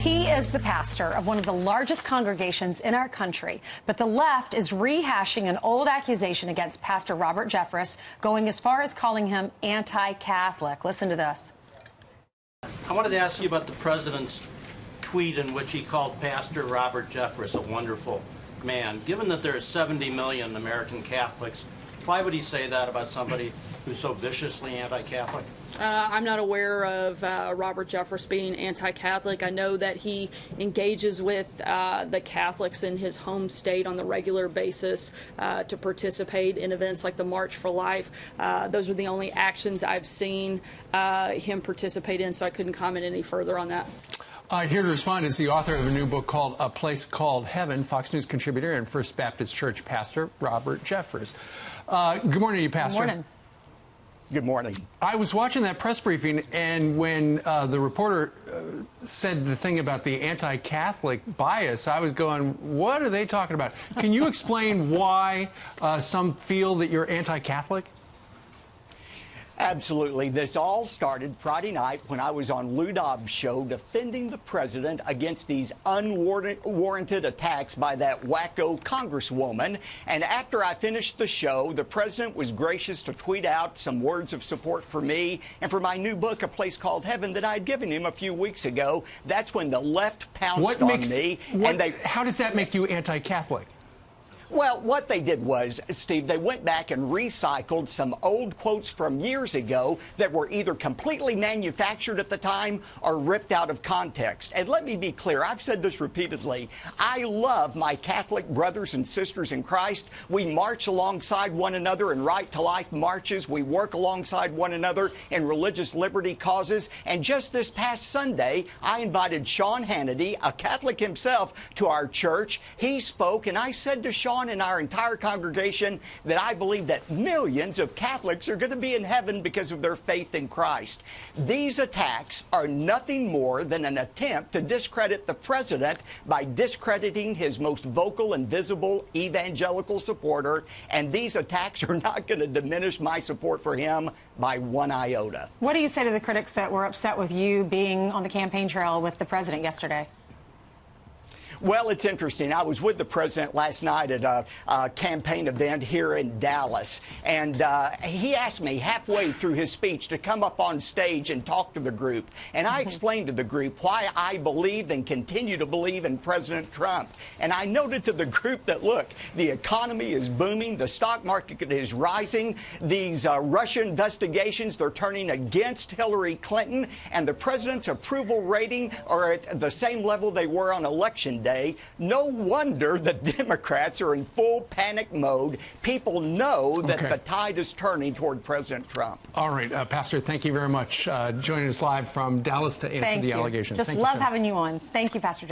He is the pastor of one of the largest congregations in our country, but the left is rehashing an old accusation against Pastor Robert Jeffress, going as far as calling him anti-Catholic. Listen to this. I wanted to ask you about the president's tweet in which he called Pastor Robert Jeffress a wonderful man. Given that there are 70 million American Catholics, why would he say that about somebody who's so viciously anti-Catholic? I'm not aware of Robert Jeffress being anti-Catholic. I know that he engages with the Catholics in his home state on the regular basis to participate in events like the March for Life. Those are the only actions I've seen him participate in, so I couldn't comment any further on that. Here to respond is the author of a new book called A Place Called Heaven, Fox News contributor and First Baptist Church pastor Robert Jeffress. Good morning to you, Pastor. Good morning. Good morning. I was watching that press briefing, and when the reporter said the thing about the anti-Catholic bias, I was going, what are they talking about? Can you explain why some feel that you're anti-Catholic? Absolutely. This all started Friday night when I was on Lou Dobbs' show defending the president against these unwarranted attacks by that wacko congresswoman. And after I finished the show, the president was gracious to tweet out some words of support for me and for my new book, A Place Called Heaven, that I had given him a few weeks ago. That's when the left pounced on me. How does that make you anti-Catholic? Well, what they did was, Steve, they went back and recycled some old quotes from years ago that were either completely manufactured at the time or ripped out of context. And let me be clear, I've said this repeatedly. I love my Catholic brothers and sisters in Christ. We march alongside one another in Right to Life marches. We work alongside one another in religious liberty causes. And just this past Sunday, I invited Sean Hannity, a Catholic himself, to our church. He spoke, and I said to Sean and our entire congregation that I believe that millions of Catholics are going to be in heaven because of their faith in Christ. These attacks are nothing more than an attempt to discredit the president by discrediting his most vocal and visible evangelical supporter, and these attacks are not going to diminish my support for him by one iota. What do you say to the critics that were upset with you being on the campaign trail with the president yesterday? Well, it's interesting. I was with the president last night at a campaign event here in Dallas, and he asked me halfway through his speech to come up on stage and talk to the group. And I explained to the group why I believe and continue to believe in President Trump. And I noted to the group that, look, the economy is booming, the stock market is rising, these Russia investigations, they're turning against Hillary Clinton, and the president's approval rating are at the same level they were on Election Day. No wonder the Democrats are in full panic mode. People know that the tide is turning toward President Trump. All right, Pastor, thank you very much. Joining us live from Dallas to answer the allegations. Just love having you on. Thank you, Pastor Jeffress.